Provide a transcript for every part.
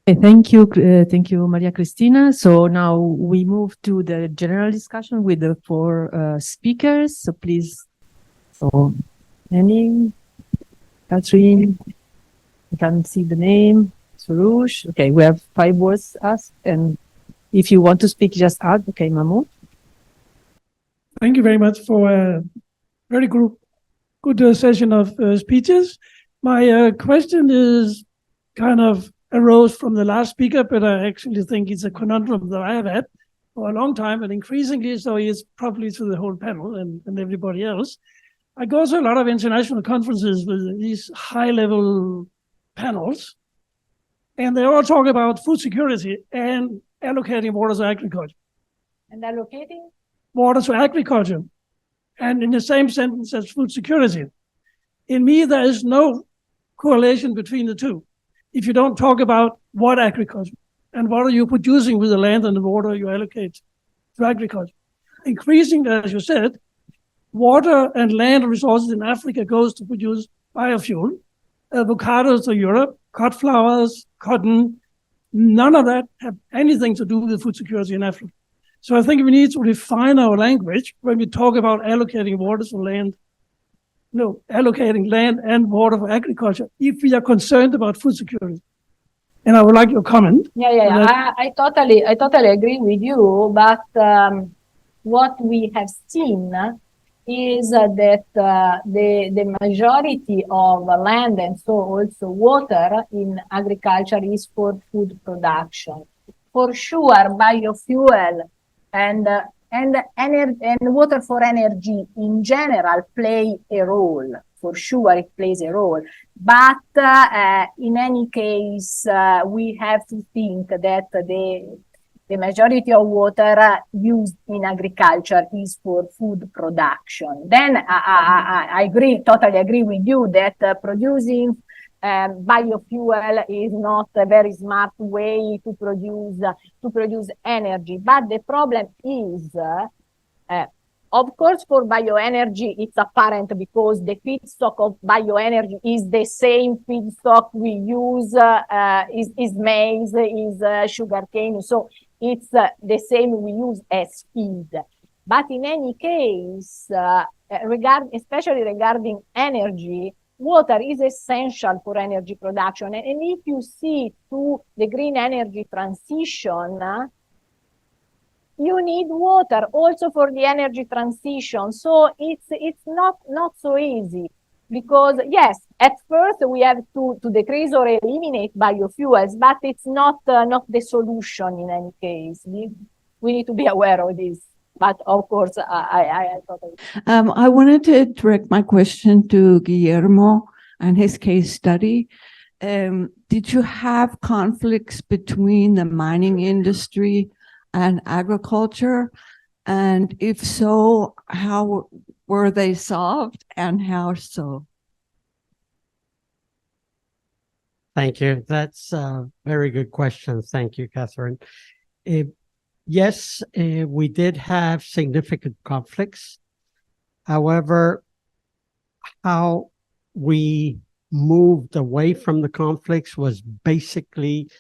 Thank you, Maria Cristina. So now we move to the general discussion with the four speakers. So please, Henning, Catherine, I can't see the name, Surush. Okay, we have 5 words asked, and if you want to speak, just add. Okay, Mahmoud. Thank you very much for a very good session of speeches. My question is kind of arose from the last speaker, but I actually think it's a conundrum that I have had for a long time, and increasingly so is probably to the whole panel and everybody else. I go to a lot of international conferences with these high-level panels, and they all talk about food security and allocating water to agriculture. And allocating? Water to agriculture. And in the same sentence as food security. In me, there is no correlation between the two. If you don't talk about what agriculture and what are you producing with the land and the water you allocate to agriculture. Increasingly, as you said, water and land resources in Africa goes to produce biofuel, avocados to Europe, cut flowers, cotton. None of that have anything to do with food security in Africa. So I think we need to refine our language when we talk about allocating water to land. No, allocating land and water for agriculture if we are concerned about food security. And I would like your comment. Yeah. I totally agree with you. But what we have seen is that the majority of land and so also water in agriculture is for food production. For sure, biofuel and water for energy in general play a role. For sure, it plays a role. But in any case, we have to think that the majority of water used in agriculture is for food production. Then I totally agree with you that producing biofuel is not a very smart way to produce energy. But the problem is, of course, for bioenergy, it's apparent because the feedstock of bioenergy is the same feedstock we use, is maize, is sugarcane. So it's the same we use as feed. But in any case, especially regarding energy, water is essential for energy production. And if you see to the green energy transition, you need water also for the energy transition. So it's not so easy, because yes, at first we have to decrease or eliminate biofuels, but it's not the solution in any case. We need to be aware of this. But of course, I totally. I wanted to direct my question to Guillermo and his case study. Did you have conflicts between the mining industry and agriculture? And if so, how were they solved and how so? Thank you. That's a very good question. Thank you, Catherine. Yes, we did have significant conflicts. However, how we moved away from the conflicts was basically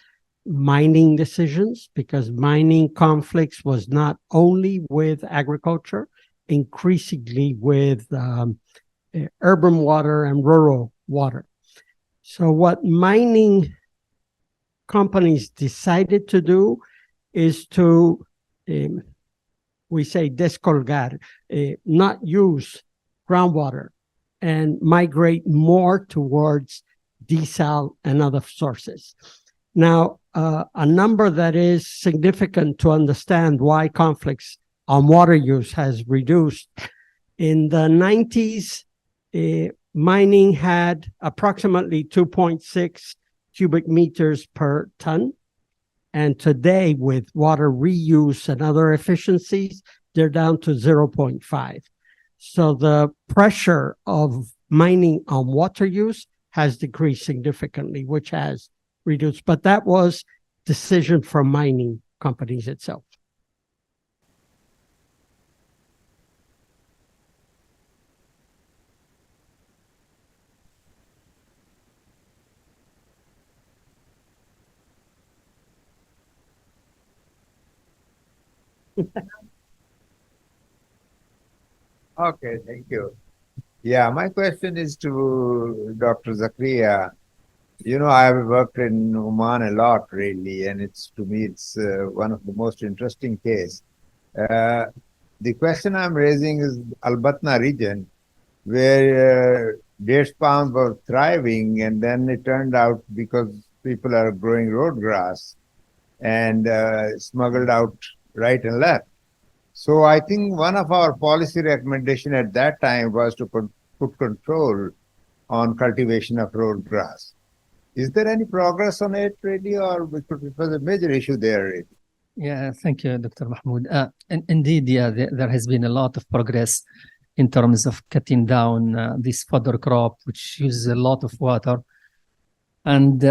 mining decisions, because mining conflicts was not only with agriculture, increasingly with urban water and rural water. So what mining companies decided to do is to, we say descolgar, not use groundwater and migrate more towards desal and other sources. Now, a number that is significant to understand why conflicts on water use has reduced. In the 90s, mining had approximately 2.6 cubic meters per ton. And today, with water reuse and other efficiencies, they're down to 0.5. So the pressure of mining on water use has decreased significantly, which has reduced. But that was decision from mining companies itself. Okay, thank you. Yeah, my question is to Dr. Zakaria. You know, I have worked in Oman a lot, really, and it's to me, it's one of the most interesting case. Uh, the question I'm raising is Al-Batna region, where dates palms were thriving, and then it turned out because people are growing road grass and smuggled out right and left. So I think one of our policy recommendation at that time was to put control on cultivation of road grass. Is there any progress on it really, or because it was a major issue there? Really? Yeah, thank you, Dr. Mahmoud. And indeed, yeah, there has been a lot of progress in terms of cutting down this fodder crop, which uses a lot of water. And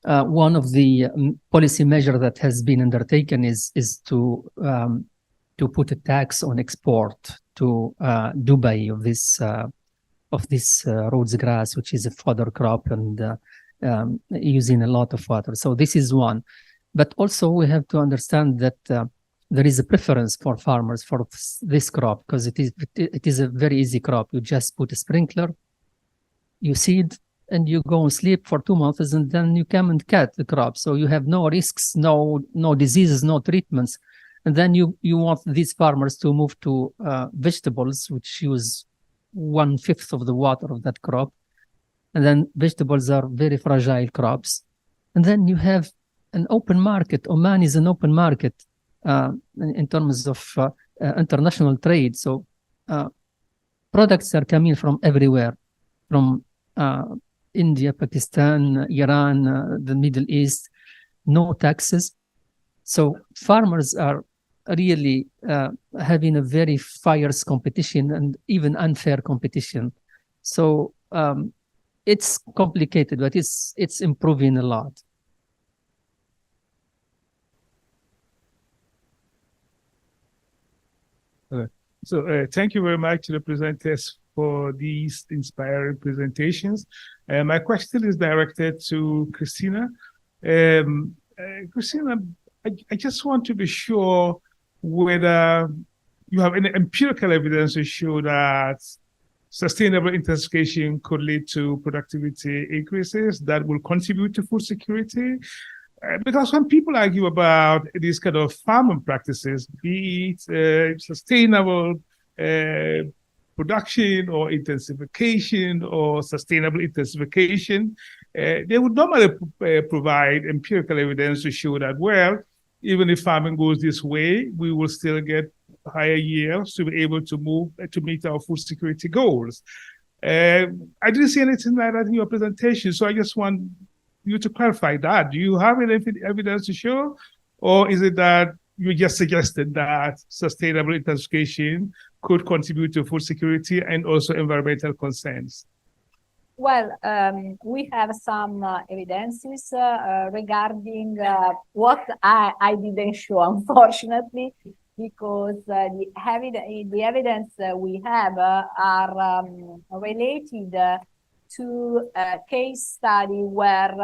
one of the policy measure that has been undertaken is to put a tax on export to Dubai of this rhodes grass, which is a fodder crop and using a lot of water. So this is one. But also we have to understand that there is a preference for farmers for this crop because it is a very easy crop. You just put a sprinkler, you seed, and you go and sleep for 2 months, and then you come and cut the crop. So you have no risks, no diseases, no treatments. And then you want these farmers to move to vegetables, which use 1/5 of the water of that crop. And then vegetables are very fragile crops. And then you have an open market. Oman is an open market in terms of international trade. So products are coming from everywhere, from India, Pakistan, Iran, the Middle East, no taxes. So farmers are really having a very fierce competition and even unfair competition. So it's complicated, but it's improving a lot. So thank you very much to the presenters for these inspiring presentations. My question is directed to Christina. Christina, I just want to be sure whether you have any empirical evidence to show that sustainable intensification could lead to productivity increases that will contribute to food security. Because when people argue about these kind of farming practices, be it sustainable production or intensification or sustainable intensification, they would normally provide empirical evidence to show that, well, even if farming goes this way, we will still get higher yields to be able to move to meet our food security goals. I didn't see anything like that in your presentation, so I just want you to clarify that. Do you have any evidence to show, or is it that you just suggested that sustainable intensification could contribute to food security and also environmental concerns? Well, we have some evidences regarding what I didn't show, unfortunately, because the evidence we have are related to a case study where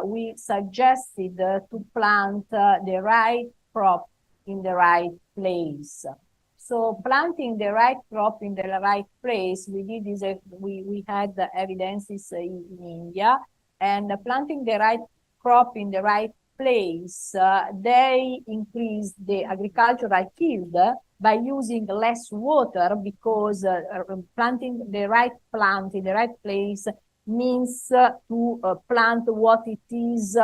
we suggested to plant the right crop in the right place. So planting the right crop in the right place, we did this. We had the evidences in India, and planting the right crop in the right place, they increased the agricultural yield by using less water, because planting the right plant in the right place means to plant what it is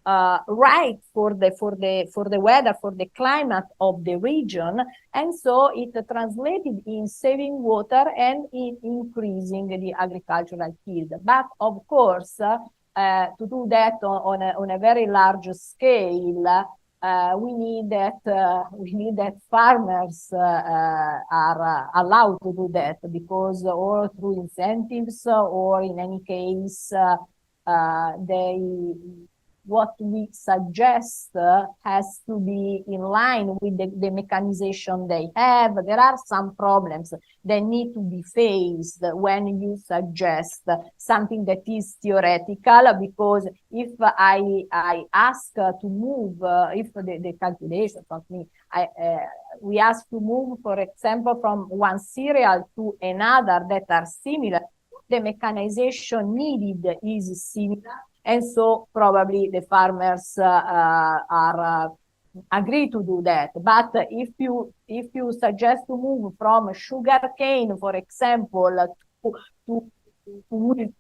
right for the weather, for the climate of the region, and so it translated in saving water and in increasing the agricultural yield. But of course, to do that on a very large scale, we need that farmers are allowed to do that, because or through incentives or in any case what we suggest has to be in line with the mechanization they have. There are some problems that need to be faced when you suggest something that is theoretical, because if I ask to move, if the calculation, something, we ask to move, for example, from one cereal to another that are similar, the mechanization needed is similar. And so probably the farmers are agree to do that. But if you suggest to move from sugar cane, for example, to wheat,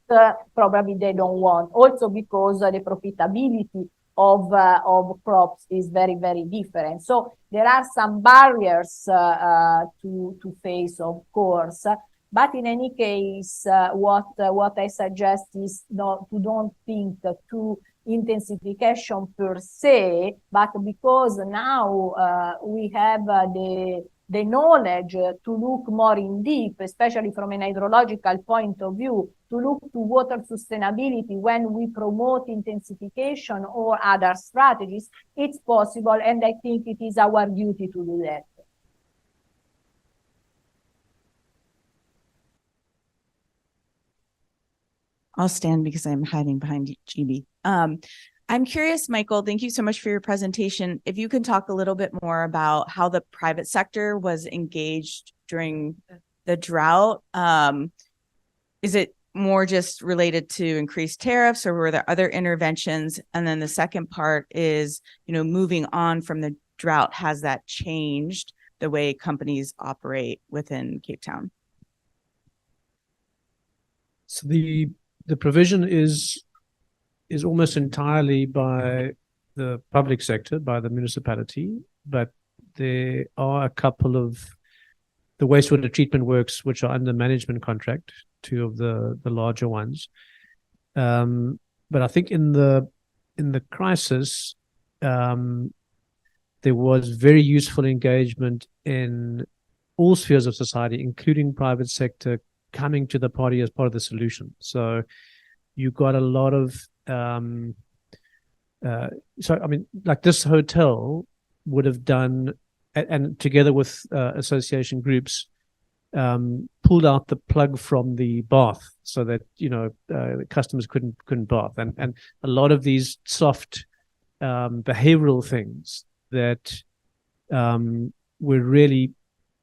probably they don't want. Also because the profitability of crops is very, very different. So there are some barriers to face, of course. But in any case, what I suggest is not to don't think to intensification per se, but because now we have the knowledge to look more in deep, especially from an hydrological point of view, to look to water sustainability when we promote intensification or other strategies, it's possible, and I think it is our duty to do that. I'll stand because I'm hiding behind GB. I'm curious, Michael, thank you so much for your presentation. If you can talk a little bit more about how the private sector was engaged during the drought. Is it more just related to increased tariffs, or were there other interventions? And then the second part is, moving on from the drought, has that changed the way companies operate within Cape Town? So the provision is almost entirely by the public sector, by the municipality, but there are a couple of the wastewater treatment works which are under management contract, two of the larger ones. But I think in the crisis, there was very useful engagement in all spheres of society, including private sector, coming to the party as part of the solution. So you got a lot of like this hotel would have done, and together with association groups, pulled out the plug from the bath so that customers couldn't bath, and a lot of these soft behavioral things that were really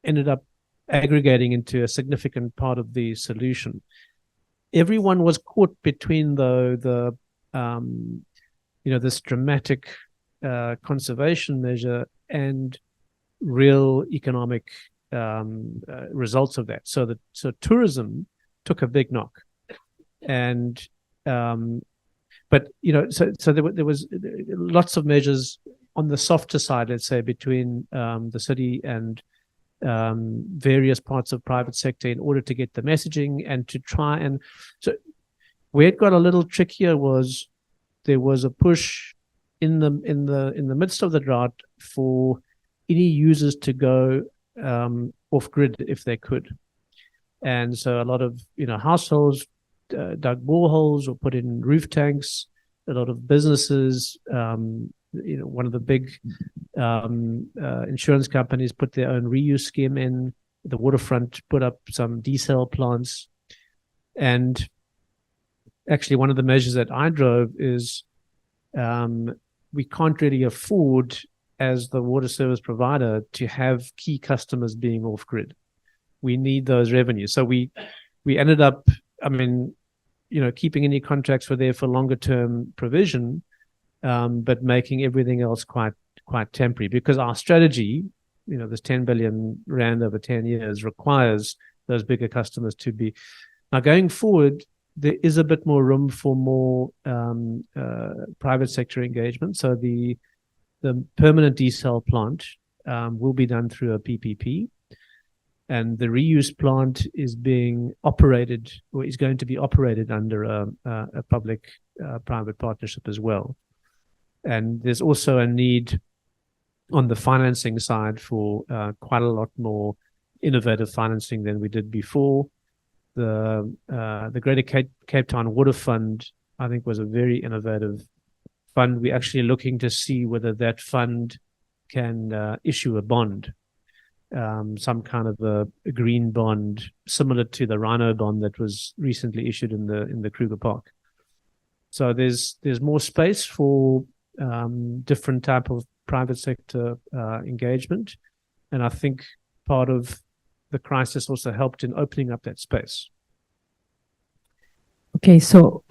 ended up aggregating into a significant part of the solution. Everyone was caught between this dramatic conservation measure and real economic results of that. So tourism took a big knock, and but there was lots of measures on the softer side, let's say, between the city and various parts of private sector in order to get the messaging and to try. And so where it got a little trickier was there was a push in the midst of the drought for any users to go off grid if they could. And so a lot of households dug boreholes or put in roof tanks. A lot of businesses, one of the big insurance companies put their own reuse scheme in. The waterfront put up some desal plants. And actually, one of the measures that I drove is we can't really afford, as the water service provider, to have key customers being off grid. We need those revenues. So we ended up, keeping any contracts were there for longer term provision, but making everything else quite temporary, because our strategy, this 10 billion rand over 10 years requires those bigger customers to be. Now going forward, there is a bit more room for more private sector engagement. So the permanent desal plant will be done through a PPP, and the reuse plant is being operated, or is going to be operated under a public-private partnership as well. And there's also a need on the financing side for quite a lot more innovative financing than we did before. The Greater Cape Town Water Fund, I think, was a very innovative fund, we're actually looking to see whether that fund can issue a bond, some kind of a green bond similar to the Rhino bond that was recently issued in the Kruger Park. So there's more space for different type of private sector engagement, and I think part of the crisis also helped in opening up that space. Okay, so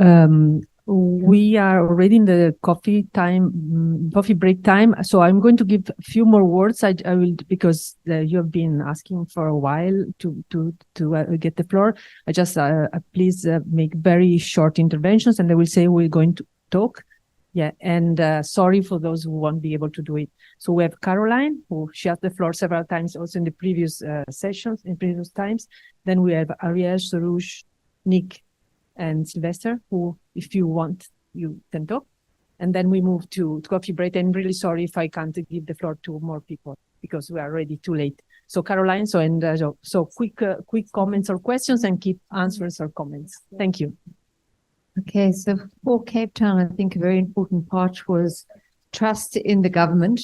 we are already in the coffee break time. So I'm going to give a few more words. I will, because you have been asking for a while to get the floor. I just please make very short interventions, and I will say we're going to talk. Yeah, and sorry for those who won't be able to do it. So we have Caroline, who she has the floor several times, also in the previous sessions, in previous times. Then we have Ariel, Soroush, Nick, and Sylvester, who, if you want, you can talk. And then we move to coffee break. I'm really sorry if I can't give the floor to more people because we are already too late. So Caroline, so quick comments or questions, and keep answers or comments. Thank you. Okay, so for Cape Town, I think a very important part was trust in the government.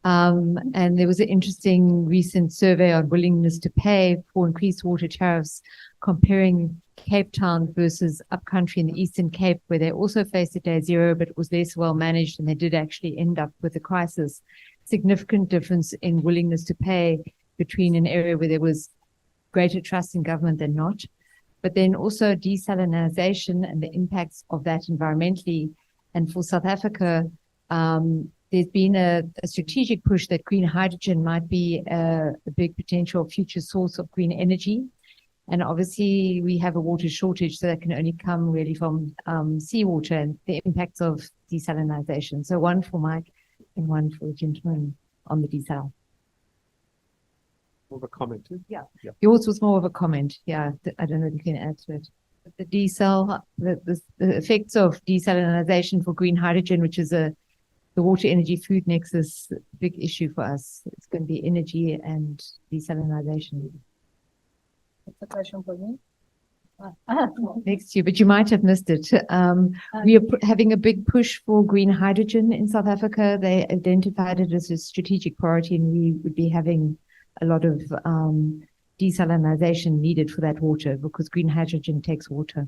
And there was an interesting recent survey on willingness to pay for increased water tariffs, comparing Cape Town versus upcountry in the Eastern Cape, where they also faced a day zero, but it was less well managed, and they did actually end up with a crisis. Significant difference in willingness to pay between an area where there was greater trust in government than not. But then also desalination and the impacts of that environmentally. And for South Africa, there's been a strategic push that green hydrogen might be a big potential future source of green energy. And obviously we have a water shortage, so that can only come really from seawater and the impacts of desalination. So one for Mike and one for the gentleman on the desal. More of a comment too? Yeah. Yours was more of a comment. Yeah, I don't know if you can add to it. But the desal, the effects of desalination for green hydrogen, which is the water energy food nexus, big issue for us. It's going to be energy and desalination. That's a question for me. Next year, but you might have missed it. We are having a big push for green hydrogen in South Africa. They identified it as a strategic priority, and we would be having a lot of desalination needed for that water, because green hydrogen takes water.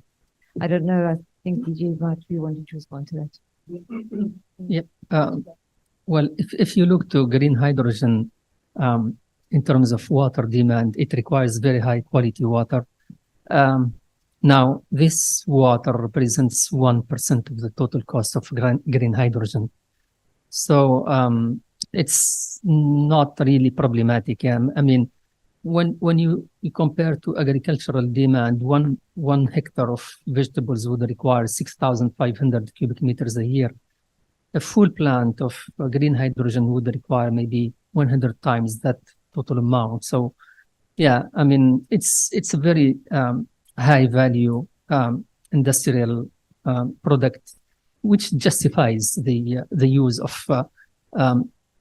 I don't know. I think DJ might be wanting to respond to that. Yep. Well, if you look to green hydrogen in terms of water demand, it requires very high quality water. Now, this water represents 1% of the total cost of green hydrogen. So it's not really problematic. I mean, when you compare to agricultural demand, one hectare of vegetables would require 6,500 cubic meters a year. A full plant of green hydrogen would require maybe 100 times that total amount. So, yeah, I mean, it's a very high value industrial product, which justifies the use of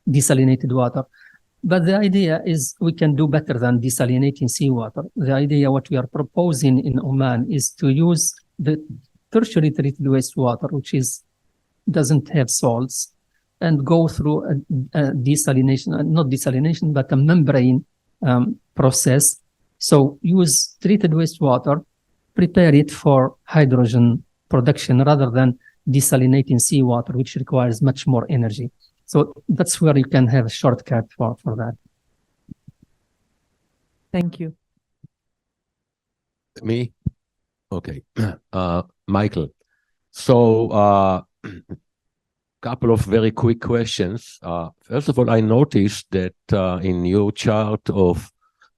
desalinated water. But the idea is we can do better than desalinating seawater. The idea, what we are proposing in Oman, is to use the tertiary treated wastewater, which doesn't have salts, and go through a desalination, not desalination, but a membrane process. So use treated wastewater, prepare it for hydrogen production rather than desalinating seawater, which requires much more energy. So that's where you can have a shortcut for that. Thank you. Me? Okay. Michael. So couple of very quick questions. First of all, I noticed that in your chart of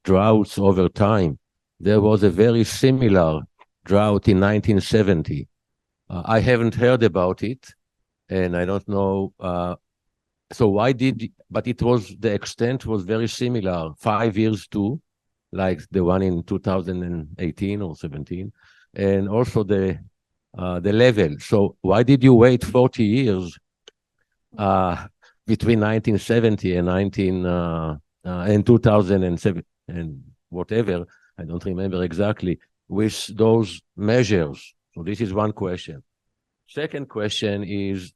droughts over time, there was a very similar drought in 1970. I haven't heard about it, and I don't know. So why but the extent was very similar, 5 years too, like the one in 2018 or 17, and also the level. So why did you wait 40 years between 1970 and 2007 and whatever? I don't remember exactly, with those measures. So this is one question. Second question is,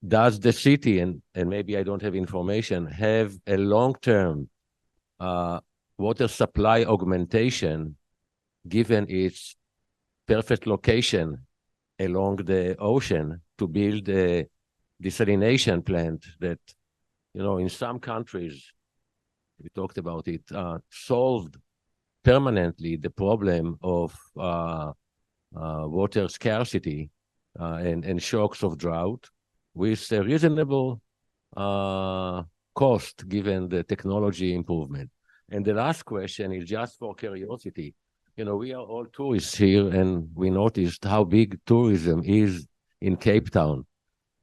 does the city, and maybe I don't have information, have a long-term water supply augmentation given its perfect location along the ocean to build a desalination plant that, in some countries, we talked about it, solved permanently the problem of water scarcity and shocks of drought with a reasonable cost given the technology improvement. And the last question is just for curiosity. We are all tourists here, and we noticed how big tourism is in Cape Town.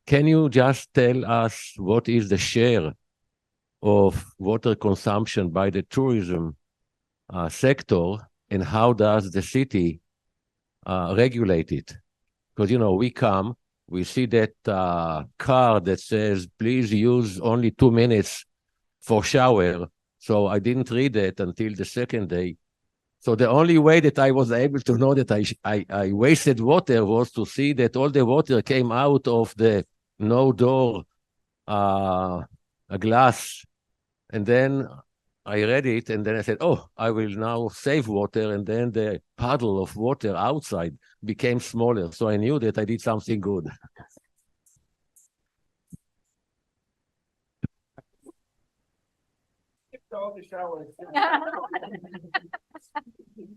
Can you just tell us what is the share of water consumption by the tourism sector, and how does the city regulate it? Because, we come, we see that car that says, please use only 2 minutes for shower. So I didn't read it until the second day. So the only way that I was able to know that I wasted water was to see that all the water came out of the no-door glass. And then I read it, and then I said, oh, I will now save water. And then the puddle of water outside became smaller. So I knew that I did something good.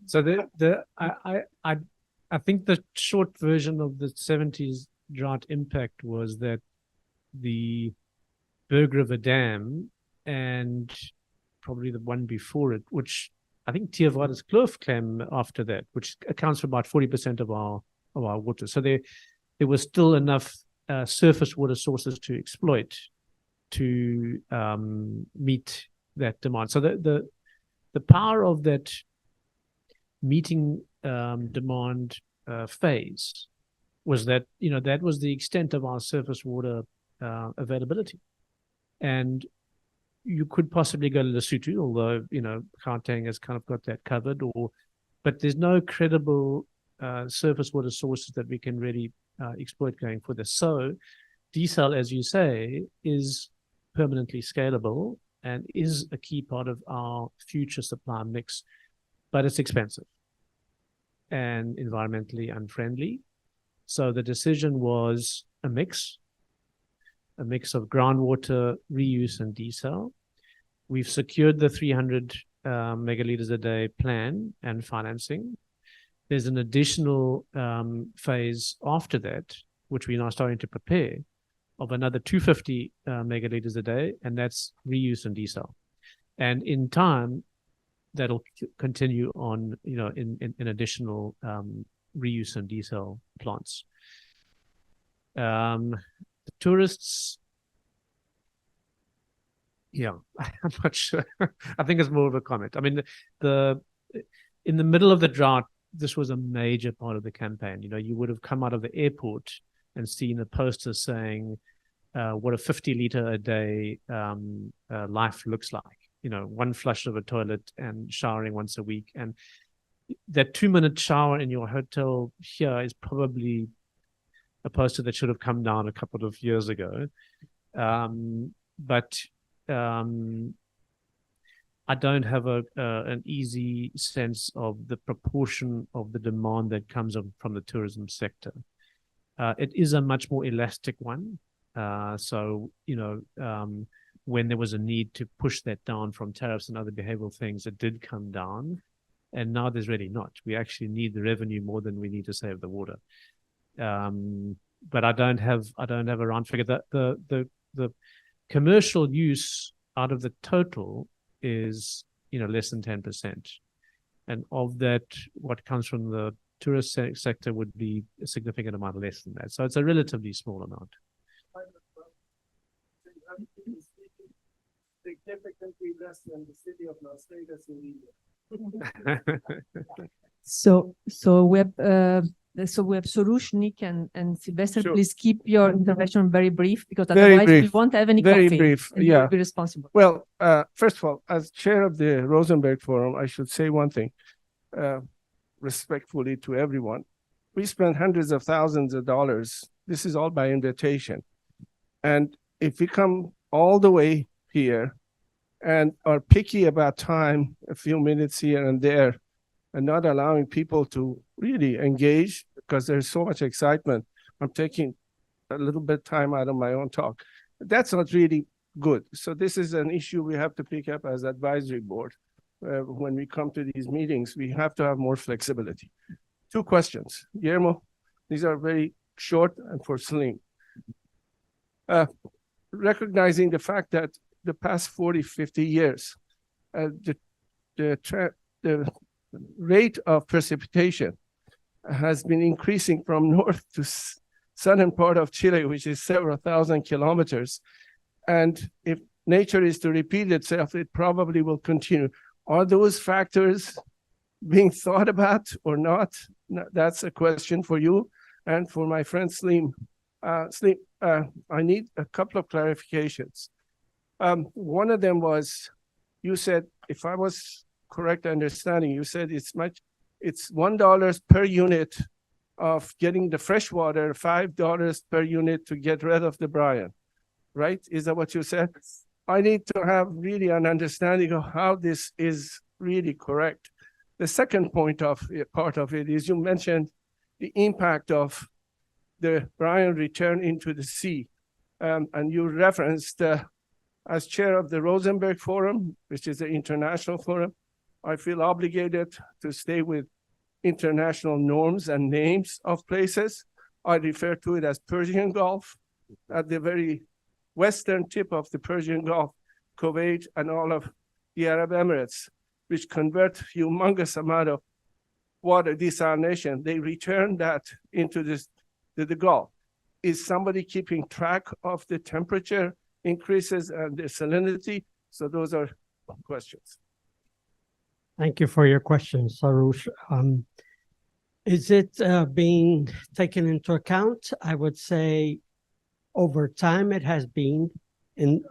So I think the short version of the 70s drought impact was that the Berg River Dam and probably the one before it, which I think Tierwaarde's Kloof came after that, which accounts for about 40% of our water. So there was still enough surface water sources to exploit to meet that demand. So the power of that meeting demand phase was that, that was the extent of our surface water availability. And you could possibly go to Lesotho, although, Gauteng has kind of got that covered, but there's no credible surface water sources that we can really exploit going further. So desal, as you say, is permanently scalable and is a key part of our future supply mix, but it's expensive and environmentally unfriendly. So the decision was a mix of groundwater reuse and desal. We've secured the 300 megaliters a day plan and financing. There's an additional phase after that, which we're now starting to prepare, of another 250 megaliters a day, and that's reuse and desal. And in time, that'll continue on, in additional reuse and desal plants. The tourists, I'm not sure. I think it's more of a comment. I mean, in the middle of the drought, this was a major part of the campaign. You would have come out of the airport and seen a poster saying what a 50-liter a day life looks like. One flush of a toilet and showering once a week. And that 2-minute shower in your hotel here is probably a poster that should have come down a couple of years ago. But I don't have an easy sense of the proportion of the demand that comes from the tourism sector. It is a much more elastic one. So, when there was a need to push that down from tariffs and other behavioral things, it did come down. And now there's really not. We actually need the revenue more than we need to save the water. But I don't have a round figure. The commercial use out of the total is, less than 10%. And of that, what comes from the tourist sector would be a significant amount less than that. So it's a relatively small amount. Significantly less than the city of Las Vegas in India. So we have Soroush, Nick, and Sylvester. Sure. Please keep your intervention very brief, because Very otherwise we brief. won't have any Very coffee. brief, And yeah. we'll be responsible. Well, first of all, as chair of the Rosenberg Forum, I should say one thing, respectfully to everyone. we spend hundreds of thousands of dollars. This is all by invitation. And if we come all the way here and are picky about time, a few minutes here and there, and not allowing people to really engage because there's so much excitement, I'm taking a little bit time out of my own talk. That's not really good. So this is an issue we have to pick up as advisory board. When we come to these meetings, we have to have more flexibility. 2 questions. Guillermo, these are very short and for Slim. Recognizing the fact that the past 40, 50 years, the rate of precipitation has been increasing from north to southern part of Chile, which is several thousand kilometers. And if nature is to repeat itself, it probably will continue. Are those factors being thought about or not? That's a question for you. And for my friend Slim, I need a couple of clarifications. One of them was, you said, if I was correct understanding, you said it's $1 per unit of getting the fresh water, $5 per unit to get rid of the brine, right? Is that what you said? I need to have really an understanding of how this is really correct. The second part of it is you mentioned the impact of the brine return into the sea. And you referenced, as chair of the Rosenberg Forum, which is the international forum, I feel obligated to stay with international norms and names of places. I refer to it as Persian Gulf, at the very western tip of the Persian Gulf, Kuwait and all of the Arab Emirates, which convert humongous amount of water desalination. They return that into the Gulf. Is somebody keeping track of the temperature increases and the salinity? So those are questions. Thank you for your question, Sarush. Is it being taken into account? I would say over time it has been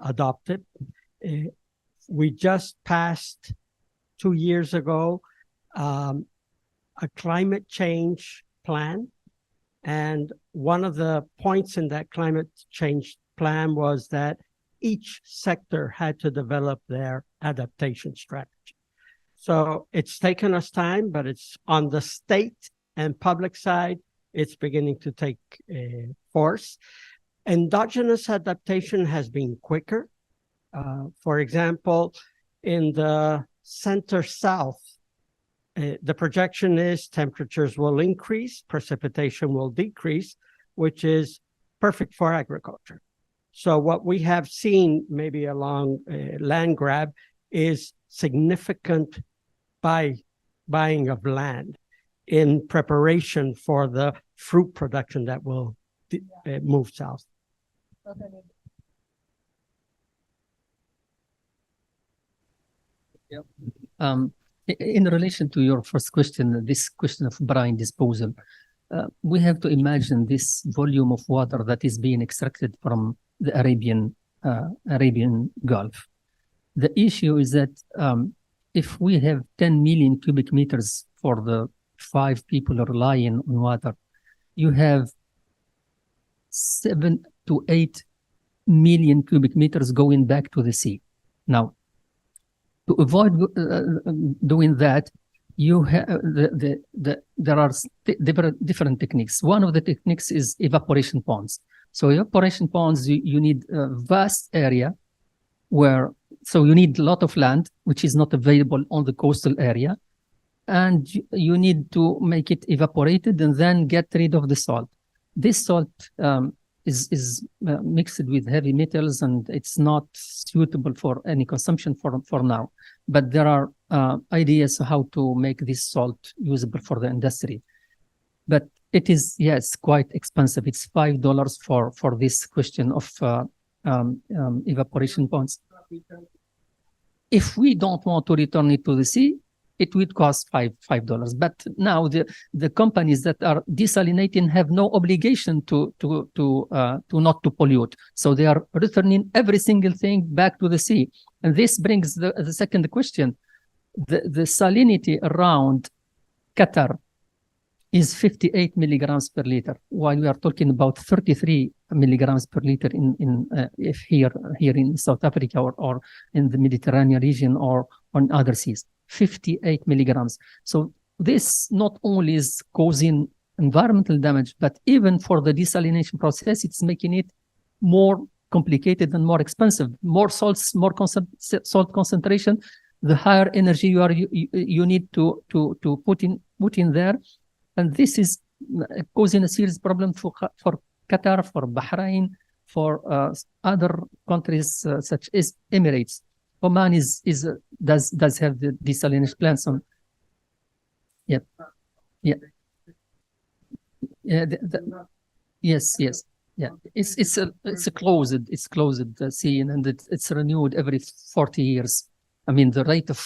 adopted. We just passed 2 years ago a climate change plan. And one of the points in that climate change plan was that each sector had to develop their adaptation strategy. So it's taken us time, but it's on the state and public side, it's beginning to take force. Endogenous adaptation has been quicker. For example, in the center south, the projection is temperatures will increase, precipitation will decrease, which is perfect for agriculture. So what we have seen maybe along land grab is significant buying of land in preparation for the fruit production that will move south. In relation to your first question, this question of brine disposal, we have to imagine this volume of water that is being extracted from the Arabian Gulf. The issue is that if we have 10 million cubic meters for the 5 people relying on water, you have 7 to 8 million cubic meters going back to the sea. Now, to avoid doing that, you have there are different techniques. One of the techniques is evaporation ponds. So evaporation ponds, you need a vast area so you need a lot of land, which is not available on the coastal area. And you need to make it evaporated and then get rid of the salt. This salt is mixed with heavy metals, and it's not suitable for any consumption for now. But there are ideas how to make this salt usable for the industry. But it is, yes, quite expensive. It's $5 for this question of evaporation ponds. If we don't want to return it to the sea, it would cost $5. But now the companies that are desalinating have no obligation to not to pollute. So they are returning every single thing back to the sea. And this brings the second question. The salinity around Qatar is 58 milligrams per liter, while we are talking about 33 milligrams per liter if here in South Africa or in the Mediterranean region or on other seas. 58 milligrams. So this not only is causing environmental damage, but even for the desalination process, it's making it more complicated and more expensive. More salts, more salt concentration, the higher energy you need to put in there. And this is causing a serious problem for Qatar, for Bahrain, for other countries such as Emirates. Oman does have the desalination plants on. Yeah. Yes. Yeah. It's a closed scene, and it's renewed every 40 years. I mean, the rate of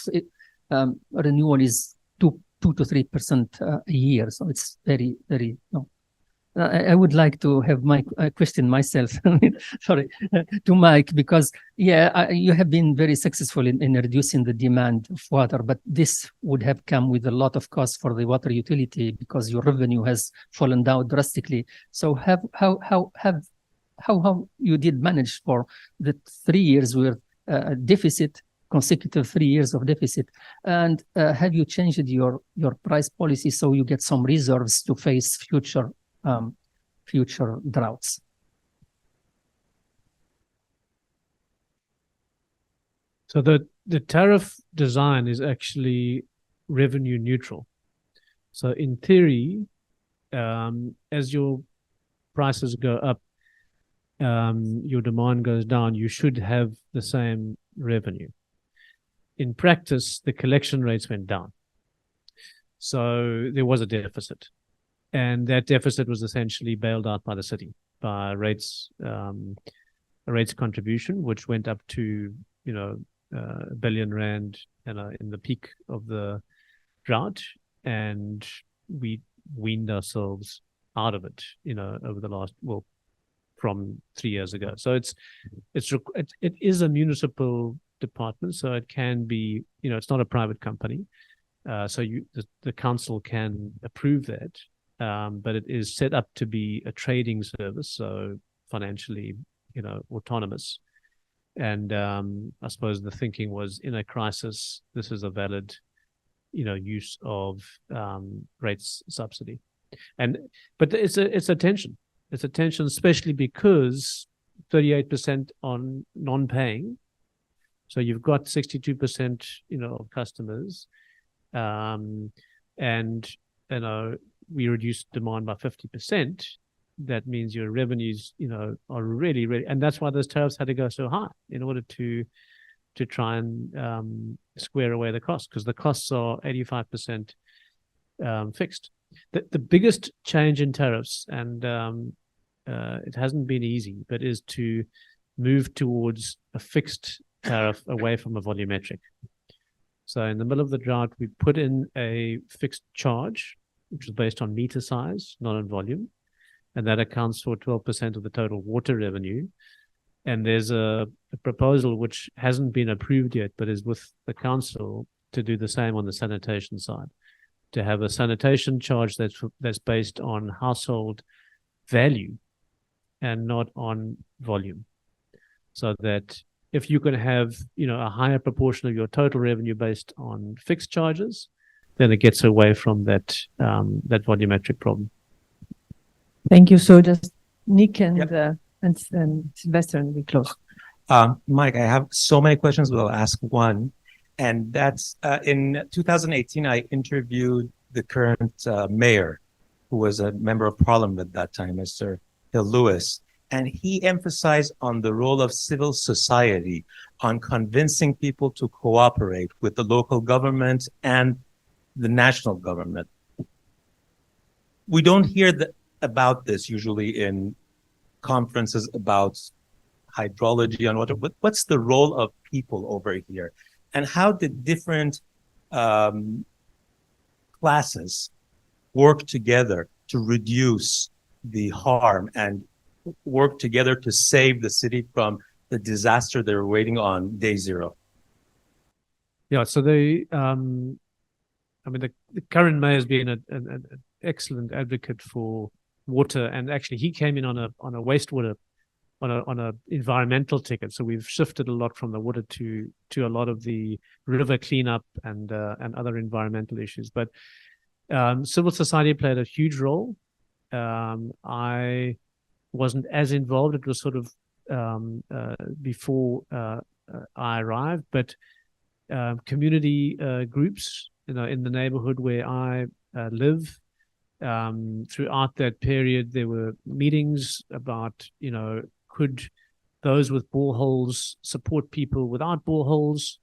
renewal is 2 to 3% a year. So it's very, very no. I would like to have my question myself, sorry, to Mike, because you have been very successful in reducing the demand of water, but this would have come with a lot of cost for the water utility because your revenue has fallen down drastically. So how you did manage for the 3 years with deficit, consecutive 3 years of deficit, and have you changed your price policy so you get some reserves to face future droughts? So the tariff design is actually revenue neutral. So in theory, as your prices go up, your demand goes down, you should have the same revenue. In practice, the collection rates went down. So there was a deficit. And that deficit was essentially bailed out by the city by rates contribution, which went up to R1 billion in the peak of the drought, and we weaned ourselves out of it, over the last from 3 years ago. So it is a municipal department, so it can be it's not a private company, so the council can approve that. But it is set up to be a trading service, so financially, autonomous. And I suppose the thinking was, in a crisis, this is a valid, use of rates subsidy. But it's a tension. It's a tension, especially because 38% on non-paying. So you've got 62%, of customers, and we reduced demand by 50%, that means your revenues, are really, really, and that's why those tariffs had to go so high in order to try and square away the costs, because the costs are 85% fixed. The biggest change in tariffs, and it hasn't been easy, but is to move towards a fixed tariff away from a volumetric. So in the middle of the drought, we put in a fixed charge, which is based on meter size, not on volume. And that accounts for 12% of the total water revenue. And there's a proposal which hasn't been approved yet, but is with the council to do the same on the sanitation side, to have a sanitation charge that's based on household value and not on volume. So that if you can have, a higher proportion of your total revenue based on fixed charges, then it gets away from that volumetric problem. Thank you. So just Nick and Sylvester, and we close. Mike, I have so many questions, but I'll ask one. And that's in 2018, I interviewed the current mayor, who was a member of parliament at that time, Mr. Hill Lewis. And he emphasized on the role of civil society, on convincing people to cooperate with the local government and the national government. We don't hear about this usually in conferences about hydrology and water. What's the role of people over here? And how did different classes work together to reduce the harm and work together to save the city from the disaster they're waiting on day zero? Yeah, so the current mayor has been excellent advocate for water, and actually he came in on a wastewater, on a environmental ticket. So we've shifted a lot from the water to a lot of the river cleanup and other environmental issues. But civil society played a huge role. I wasn't as involved. It was sort of before I arrived, but community groups, in the neighborhood where I live. Throughout that period, there were meetings about, could those with boreholes support people without boreholes?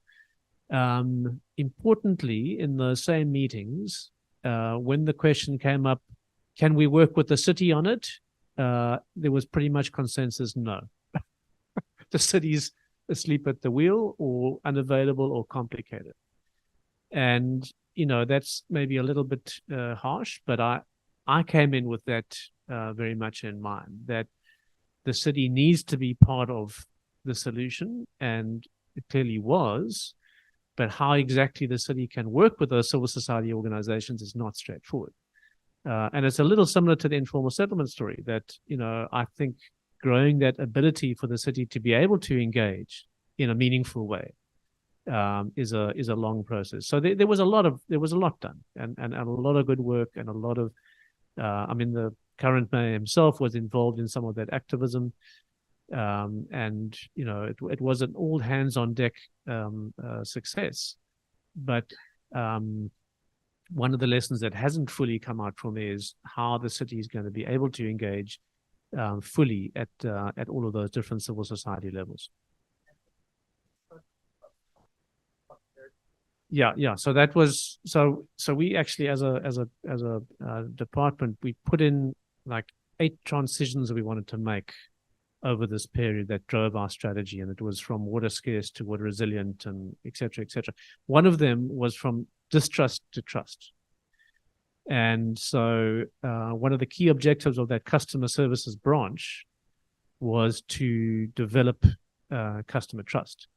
Importantly, in those same meetings, when the question came up, can we work with the city on it? There was pretty much consensus, no. The city's asleep at the wheel, or unavailable, or complicated. And, that's maybe a little bit harsh, but I came in with that very much in mind, that the city needs to be part of the solution, and it clearly was, but how exactly the city can work with those civil society organizations is not straightforward. And it's a little similar to the informal settlement story, that, I think growing that ability for the city to be able to engage in a meaningful way is a long process. So there was a lot done, and a lot of good work, and a lot of, the current mayor himself was involved in some of that activism. And, it was an all hands on deck success. But one of the lessons that hasn't fully come out from there is how the city is going to be able to engage fully at all of those different civil society levels. Yeah. So that was so we actually, as a department, we put in like 8 transitions that we wanted to make over this period that drove our strategy, and it was from water scarce to water resilient, and et cetera, et cetera. One of them was from distrust to trust. And so one of the key objectives of that customer services branch was to develop customer trust.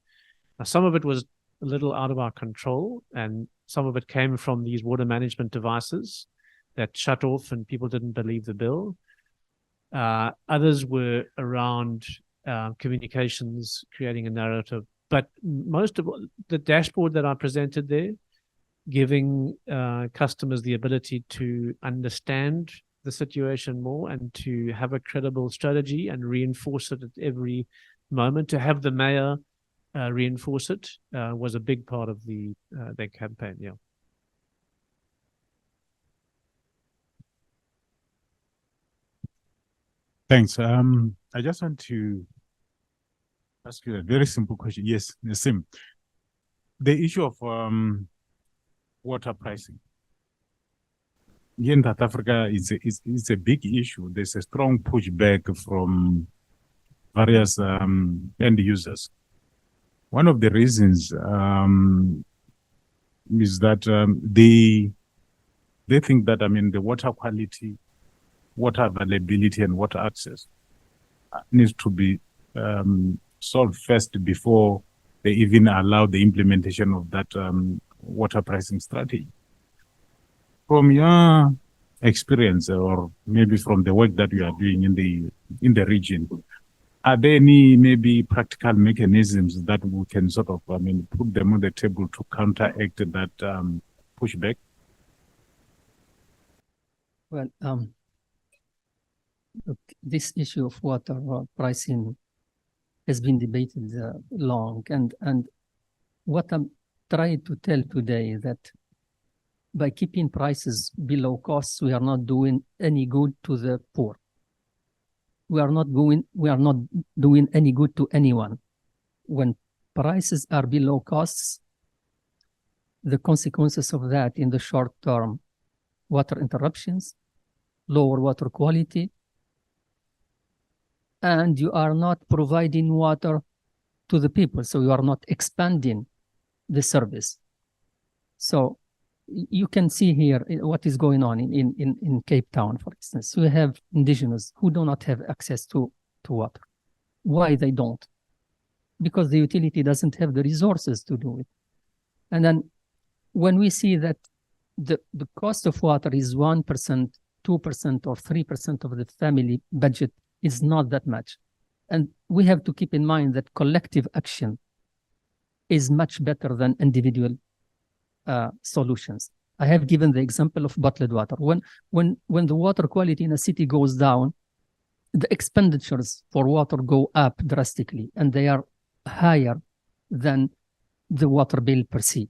Now, some of it was a little out of our control, and some of it came from these water management devices that shut off and people didn't believe the bill. Others were around communications, creating a narrative. But most of the dashboard that I presented there, giving customers the ability to understand the situation more and to have a credible strategy and reinforce it at every moment, to have the mayor reinforce it, was a big part of their campaign. Yeah. Thanks. I just want to ask you a very simple question. Yes, Nassim. The issue of water pricing. Here in South Africa, it's a big issue. There's a strong pushback from various end users. One of the reasons is that they think that, the water quality, water availability, and water access needs to be solved first before they even allow the implementation of that water pricing strategy. From your experience, or maybe from the work that you are doing in the region, are there any maybe practical mechanisms that we can sort of, put them on the table to counteract that pushback? Well, look, this issue of water pricing has been debated long, and what I'm trying to tell today is that by keeping prices below costs, we are not doing any good to the poor. We are not doing any good to anyone. When prices are below costs, the consequences of that in the short term, water interruptions, lower water quality, and you are not providing water to the people, so you are not expanding the service. So you can see here what is going on in Cape Town, for instance. We have indigenous who do not have access to water. Why they don't? Because the utility doesn't have the resources to do it. And then when we see that the cost of water is 1%, 2%, or 3% of the family budget is not that much. And we have to keep in mind that collective action is much better than individual solutions. I have given the example of bottled water. When the water quality in a city goes down, the expenditures for water go up drastically, and they are higher than the water bill per se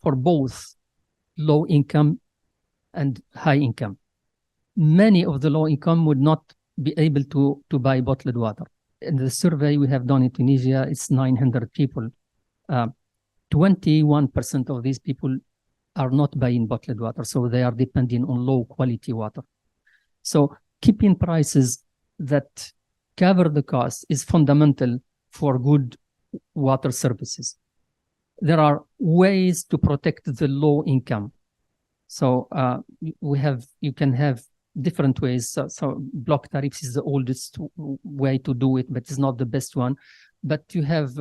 for both low income and high income. Many of the low income would not be able to buy bottled water. In the survey we have done in Tunisia, it's 900 people. 21% of these people are not buying bottled water, so they are depending on low quality water. So keeping prices that cover the cost is fundamental for good water services. There are ways to protect the low income. So you can have different ways. So block tariffs is the oldest way to do it, but it's not the best one. But you have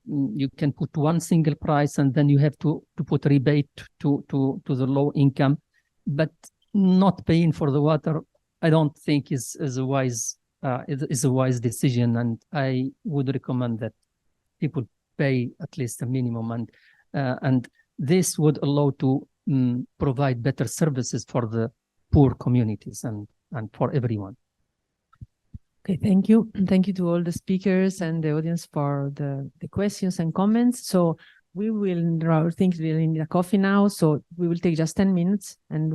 you can put one single price, and then you have to put rebate to the low income, but not paying for the water, I don't think is a wise decision. And I would recommend that people pay at least a minimum, and this would allow to provide better services for the poor communities and for everyone. Okay, thank you. Thank you to all the speakers and the audience for the questions and comments. So we will think we're in a coffee now. So we will take just 10 minutes, and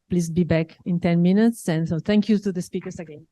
please be back in 10 minutes. And so thank you to the speakers again.